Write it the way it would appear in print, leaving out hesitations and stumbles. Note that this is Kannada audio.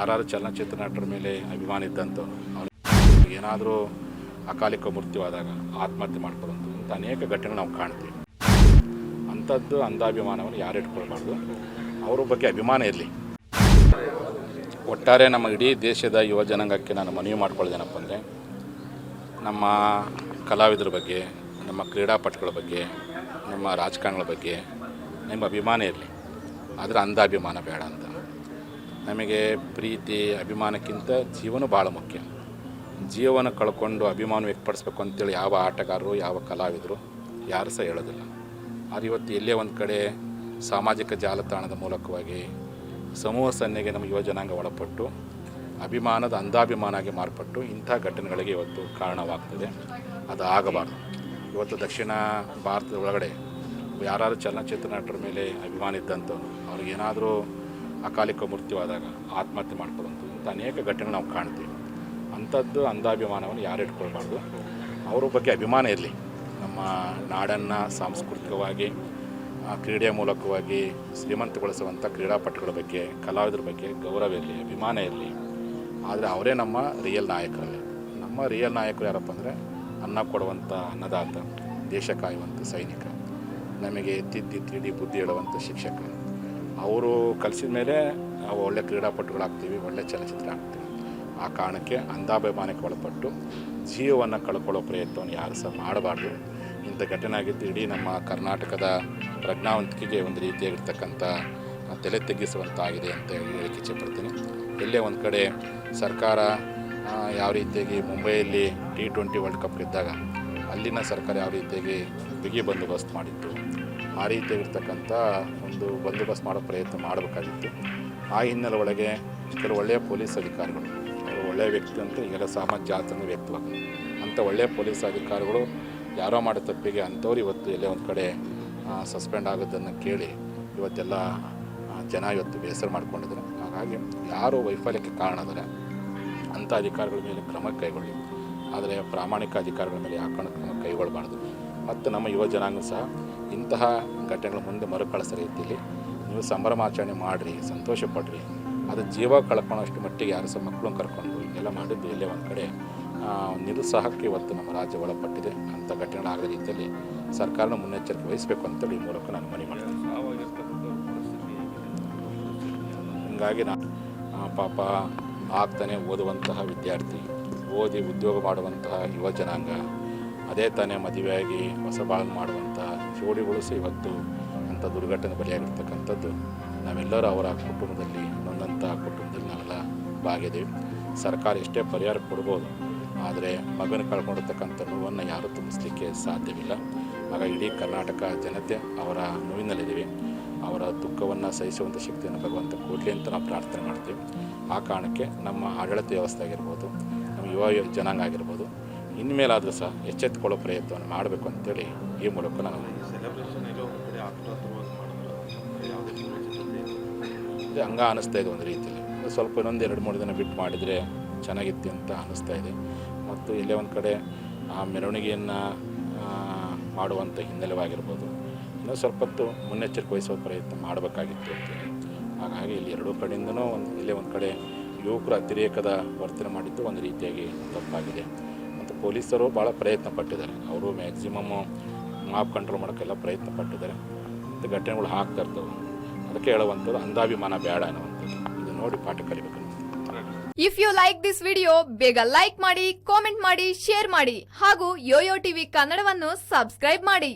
ಯಾರು ಚಲನಚಿತ್ರ ನಟರ ಮೇಲೆ ಅಭಿಮಾನ ಇದ್ದಂಥವ್ರು ಅವ್ರಿಗೆ ಏನಾದರೂ ಅಕಾಲಿಕ ಮೃತ್ಯುವಾದಾಗ ಆತ್ಮಹತ್ಯೆ ಮಾಡ್ಕೊಳ್ಳೋದು ಇಂಥ ಅನೇಕ ಘಟನೆಗಳು ನಾವು ಕಾಣ್ತೀವಿ. ಅಂಥದ್ದು ಅಂಧಾಭಿಮಾನವನ್ನು ಯಾರು ಇಟ್ಕೊಳ್ಬಾರ್ದು, ಅವ್ರ ಬಗ್ಗೆ ಅಭಿಮಾನ ಇರಲಿ. ಒಟ್ಟಾರೆ ನಮ್ಮ ಇಡೀ ದೇಶದ ಯುವ ಜನಾಂಗಕ್ಕೆ ನಾನು ಮನವಿ ಮಾಡ್ಕೊಳ್ಳೋದೇನಪ್ಪ ಅಂದರೆ, ನಮ್ಮ ಕಲಾವಿದರ ಬಗ್ಗೆ, ನಮ್ಮ ಕ್ರೀಡಾಪಟುಗಳ ಬಗ್ಗೆ, ನಮ್ಮ ರಾಜಕಾರಣಿಗಳ ಬಗ್ಗೆ ನಿಮ್ಮ ಅಭಿಮಾನ ಇರಲಿ, ಆದರೆ ಅಂಧಾಭಿಮಾನ ಬೇಡ ಅಂತ. ನಮಗೆ ಪ್ರೀತಿ ಅಭಿಮಾನಕ್ಕಿಂತ ಜೀವನ ಭಾಳ ಮುಖ್ಯ. ಜೀವನ ಕಳ್ಕೊಂಡು ಅಭಿಮಾನ ವ್ಯಕ್ತಪಡಿಸ್ಬೇಕು ಅಂತೇಳಿ ಯಾವ ಆಟಗಾರರು ಯಾವ ಕಲಾವಿದರು ಯಾರು ಸಹ ಹೇಳೋದಿಲ್ಲ. ಆದರೆ ಇವತ್ತು ಎಲ್ಲೇ ಒಂದು ಕಡೆ ಸಾಮಾಜಿಕ ಜಾಲತಾಣದ ಮೂಲಕವಾಗಿ ಸಮೂಹ ಸನ್ನೆಗೆ ನಮ್ಮ ಯುವ ಜನಾಂಗ ಒಳಪಟ್ಟು ಅಭಿಮಾನದ ಅಂಧಾಭಿಮಾನವಾಗಿ ಮಾರ್ಪಟ್ಟು ಇಂಥ ಘಟನೆಗಳಿಗೆ ಇವತ್ತು ಕಾರಣವಾಗ್ತದೆ. ಅದು ಆಗಬಾರ್ದು. ಇವತ್ತು ದಕ್ಷಿಣ ಭಾರತದ ಒಳಗಡೆ ಯಾರು ಚಲನಚಿತ್ರ ನಟರ ಮೇಲೆ ಅಭಿಮಾನ ಇದ್ದಂಥವ್ರು ಅವ್ರಿಗೇನಾದರೂ ಅಕಾಲಿಕ ಮೃತ್ಯುವಾದಾಗ ಆತ್ಮಹತ್ಯೆ ಮಾಡ್ಕೊಳ್ಳೋದು ಇಂಥ ಅನೇಕ ಘಟನೆಗಳು ನಾವು ಕಾಣ್ತೀವಿ. ಅಂಥದ್ದು ಅಂಧಾಭಿಮಾನವನ್ನು ಯಾರು ಇಟ್ಕೊಳ್ಬಾರ್ದು, ಅವ್ರ ಬಗ್ಗೆ ಅಭಿಮಾನ ಇರಲಿ. ನಮ್ಮ ನಾಡನ್ನು ಸಾಂಸ್ಕೃತಿಕವಾಗಿ ಕ್ರೀಡೆಯ ಮೂಲಕವಾಗಿ ಶ್ರೀಮಂತಗೊಳಿಸುವಂಥ ಕ್ರೀಡಾಪಟುಗಳ ಬಗ್ಗೆ ಕಲಾವಿದರ ಬಗ್ಗೆ ಗೌರವ ಇರಲಿ, ಅಭಿಮಾನ ಇರಲಿ. ಆದರೆ ಅವರೇ ನಮ್ಮ ರಿಯಲ್ ನಾಯಕರಲ್ಲ. ನಮ್ಮ ರಿಯಲ್ ನಾಯಕರು ಯಾರಪ್ಪ ಅಂದರೆ ಅನ್ನ ಕೊಡುವಂಥ ಅನ್ನದಾತ, ದೇಶ ಕಾಯುವಂಥ ಸೈನಿಕ, ನಮಗೆ ತಿದ್ದಿ ಬುದ್ಧಿ ಹೇಳುವಂಥ ಶಿಕ್ಷಕ. ಅವರು ಕಲಿಸಿದ ಮೇಲೆ ನಾವು ಒಳ್ಳೆ ಕ್ರೀಡಾಪಟುಗಳಾಗ್ತೀವಿ, ಒಳ್ಳೆ ಚಲನಚಿತ್ರ ಆಗ್ತೀವಿ. ಆ ಕಾರಣಕ್ಕೆ ಅಂಧಾಭಿಮಾನಕ್ಕೆ ಒಳಪಟ್ಟು ಜೀವವನ್ನು ಕಳ್ಕೊಳ್ಳೋ ಪ್ರಯತ್ನವನ್ನು ಯಾರು ಸಹ ಮಾಡಬಾರ್ದು. ಇಂಥ ಘಟನೆ ಆಗಿದ್ದು ಇಡೀ ನಮ್ಮ ಕರ್ನಾಟಕದ ಪ್ರಜ್ಞಾವಂತಿಕೆಗೆ ಒಂದು ರೀತಿಯಾಗಿರ್ತಕ್ಕಂಥ ತಲೆ ತೆಗ್ಗಿಸುವಂತಾಗಿದೆ ಅಂತ ಹೇಳಿಕ್ಕೆ ಇಚ್ಛೆಪಡ್ತೀನಿ. ಎಲ್ಲೇ ಒಂದು ಕಡೆ ಸರ್ಕಾರ ಯಾವ ರೀತಿಯಾಗಿ ಮುಂಬೈಯಲ್ಲಿ T20 ವರ್ಲ್ಡ್ ಕಪ್ ಇದ್ದಾಗ ಅಲ್ಲಿನ ಸರ್ಕಾರ ಯಾವ ರೀತಿಯಾಗಿ ಬಿಗಿ ಬಂದೋಬಸ್ತ್ ಮಾಡಿತ್ತು, ಆ ರೀತಿಯಾಗಿರ್ತಕ್ಕಂಥ ಒಂದು ಬಂದೋಬಸ್ತ್ ಮಾಡೋ ಪ್ರಯತ್ನ ಮಾಡಬೇಕಾಗಿತ್ತು. ಆ ಹಿನ್ನೆಲೆ ಒಳಗೆ ಕೆಲವು ಒಳ್ಳೆಯ ಪೊಲೀಸ್ ಅಧಿಕಾರಿಗಳು, ಅವರು ಒಳ್ಳೆಯ ವ್ಯಕ್ತಿ ಅಂತ ಈಗೆಲ್ಲ ಸಾಮಾಜಿಕ ಜಾಲತಾಣ ವ್ಯಕ್ತವಾಗಿದೆ. ಅಂಥ ಒಳ್ಳೆಯ ಪೊಲೀಸ್ ಅಧಿಕಾರಿಗಳು ಯಾರೋ ಮಾಡೋ ತಪ್ಪಿಗೆ ಅಂಥವ್ರು ಇವತ್ತು ಎಲ್ಲೇ ಒಂದು ಕಡೆ ಸಸ್ಪೆಂಡ್ ಆಗೋದನ್ನು ಕೇಳಿ ಇವತ್ತೆಲ್ಲ ಜನ ಇವತ್ತು ಬೇಸರ ಮಾಡ್ಕೊಂಡಿದ್ದಾರೆ. ಹಾಗಾಗಿ ಯಾರು ವೈಫಲ್ಯಕ್ಕೆ ಕಾರಣ ಆದರೆ ಅಂಥ ಅಧಿಕಾರಿಗಳ ಮೇಲೆ ಕ್ರಮ ಕೈಗೊಳ್ಳಿ, ಆದರೆ ಪ್ರಾಮಾಣಿಕ ಅಧಿಕಾರಿಗಳ ಮೇಲೆ ಯಾಕಂಡು ಕ್ರಮ ಕೈಗೊಳ್ಳಬಾರ್ದು. ಮತ್ತು ನಮ್ಮ ಯುವ ಜನಾಂಗ ಸಹ ಇಂತಹ ಘಟನೆಗಳ ಮುಂದೆ ಮರುಕಳಿಸೋ ರೀತಿಯಲ್ಲಿ ನೀವು ಸಂಭ್ರಮಾಚರಣೆ ಮಾಡಿರಿ, ಸಂತೋಷ ಪಡ್ರಿ. ಅದು ಜೀವ ಕಳ್ಕೊಳ್ಳೋಷ್ಟು ಮಟ್ಟಿಗೆ ಯಾರು ಸಹ ಮಕ್ಕಳನ್ನ ಕರ್ಕೊಂಡು ಎಲ್ಲ ಮಾಡಿದ್ದು ಎಲ್ಲೇ ಒಂದು ಕಡೆ ನಿರುತ್ಸಾಹಕ್ಕೆ ಇವತ್ತು ನಮ್ಮ ರಾಜ್ಯ ಒಳಪಟ್ಟಿದೆ. ಅಂಥ ಘಟನೆಗಳಾಗದ ರೀತಿಯಲ್ಲಿ ಸರ್ಕಾರನ ಮುನ್ನೆಚ್ಚರಿಕೆ ವಹಿಸಬೇಕು ಅಂತೇಳಿ ಈ ಮೂಲಕ ನಾನು ಮನವಿ ಮಾಡ್ತೀನಿ. ಹೀಗಾಗಿ ನಾನು ಪಾಪ ಆಗ್ತಾನೆ ಓದುವಂತಹ ವಿದ್ಯಾರ್ಥಿ, ಓದಿ ಉದ್ಯೋಗ ಮಾಡುವಂತಹ ಯುವ ಜನಾಂಗ, ಅದೇ ತಾನೇ ಮದುವೆಯಾಗಿ ಹೊಸ ಬಾಳನ್ನು ಮಾಡುವಂಥ ಜೋಡಿಗಳು ಸಹ ಇವತ್ತು ಅಂಥ ದುರ್ಘಟನೆ ಬಲಿಯಾಗಿರ್ತಕ್ಕಂಥದ್ದು ನಾವೆಲ್ಲರೂ ಅವರ ಕುಟುಂಬದಲ್ಲಿ ನೊಂದಂಥ ಕುಟುಂಬದಲ್ಲಿ ನಾವೆಲ್ಲ ಭಾಗಿದ್ದೀವಿ. ಸರ್ಕಾರ ಎಷ್ಟೇ ಪರಿಹಾರ ಕೊಡ್ಬೋದು, ಆದರೆ ಮಗನ ಕಳ್ಕೊಂಡಿರ್ತಕ್ಕಂಥ ನೋವನ್ನು ಯಾರೂ ತುಂಬಿಸಲಿಕ್ಕೆ ಸಾಧ್ಯವಿಲ್ಲ. ಹಾಗಾಗಿ ಇಡೀ ಕರ್ನಾಟಕ ಜನತೆ ಅವರ ನೋವಿನಲ್ಲಿದ್ದೀವಿ. ಅವರ ದುಃಖವನ್ನು ಸಹಿಸುವಂಥ ಶಕ್ತಿಯನ್ನು ಭಗವಂತ ಕೊಡಲಿ ಅಂತ ನಾವು ಪ್ರಾರ್ಥನೆ ಮಾಡ್ತೀವಿ. ಆ ಕಾರಣಕ್ಕೆ ನಮ್ಮ ಆಡಳಿತ ವ್ಯವಸ್ಥೆ ಆಗಿರ್ಬೋದು, ನಮ್ಮ ಯುವ ಜನಾಂಗ ಆಗಿರ್ಬೋದು, ಇನ್ಮೇಲಾದರೂ ಸಹ ಎಚ್ಚೆತ್ತುಕೊಳ್ಳೋ ಪ್ರಯತ್ನವನ್ನು ಮಾಡಬೇಕು ಅಂತೇಳಿ ಈ ಮೂಲಕ ನಾನು ಹಂಗೆ ಅನ್ನಿಸ್ತಾ ಇದೆ. ಒಂದು ರೀತಿಯಲ್ಲಿ ಸ್ವಲ್ಪ ಇನ್ನೊಂದು 2-3 ದಿನ ಬಿಟ್ಟು ಮಾಡಿದರೆ ಚೆನ್ನಾಗಿತ್ತು ಅಂತ ಅನ್ನಿಸ್ತಾ ಇದೆ. ಮತ್ತು ಎಲ್ಲೇ ಒಂದು ಕಡೆ ಆ ಮೆರವಣಿಗೆಯನ್ನು ಮಾಡುವಂಥ ಹಿನ್ನೆಲೆವಾಗಿರ್ಬೋದು, ಇನ್ನೂ ಸ್ವಲ್ಪ ಹೊತ್ತು ಮುನ್ನೆಚ್ಚರಿಕೆ ವಹಿಸುವ ಪ್ರಯತ್ನ ಮಾಡಬೇಕಾಗಿತ್ತು ಅಂತೇಳಿ. ಹಾಗಾಗಿ ಇಲ್ಲಿ ಎರಡೂ ಕಡೆಯಿಂದನೂ ಇಲ್ಲೇ ಒಂದು ಕಡೆ ಯುವಕರು ಅತಿರೇಕದ ವರ್ತನೆ ಮಾಡಿದ್ದು ಒಂದು ರೀತಿಯಾಗಿ ತಪ್ಪಾಗಿದೆ. ಮತ್ತು ಪೊಲೀಸರು ಭಾಳ ಪ್ರಯತ್ನ ಪಟ್ಟಿದ್ದಾರೆ. ಅವರು ಮ್ಯಾಕ್ಸಿಮಮ್ ಮಾಪ್ ಕಂಟ್ರೋಲ್ ಮಾಡೋಕ್ಕೆಲ್ಲ ಪ್ರಯತ್ನ ಪಟ್ಟಿದ್ದಾರೆ. ಮತ್ತು ಘಟನೆಗಳು ಆಗ್ತಾ ಇರ್ತವೆ. ಅದಕ್ಕೆ ಹೇಳುವಂಥದ್ದು ಅಂಧಾಭಿಮಾನ ಬೇಡ ಅನ್ನುವಂಥದ್ದು. ಇದು ನೋಡಿ ಪಾಠ ಕಲಿಬೇಕು. If you like this video ಬೇಗ ಲೈಕ್ ಮಾಡಿ, ಕಾಮೆಂಟ್ ಮಾಡಿ, ಶೇರ್ ಮಾಡಿ ಹಾಗೂ ಯೋಯೋ ಟಿವಿ ಕನ್ನಡವನ್ನು ಸಬ್ಸ್ಕ್ರೈಬ್ ಮಾಡಿ.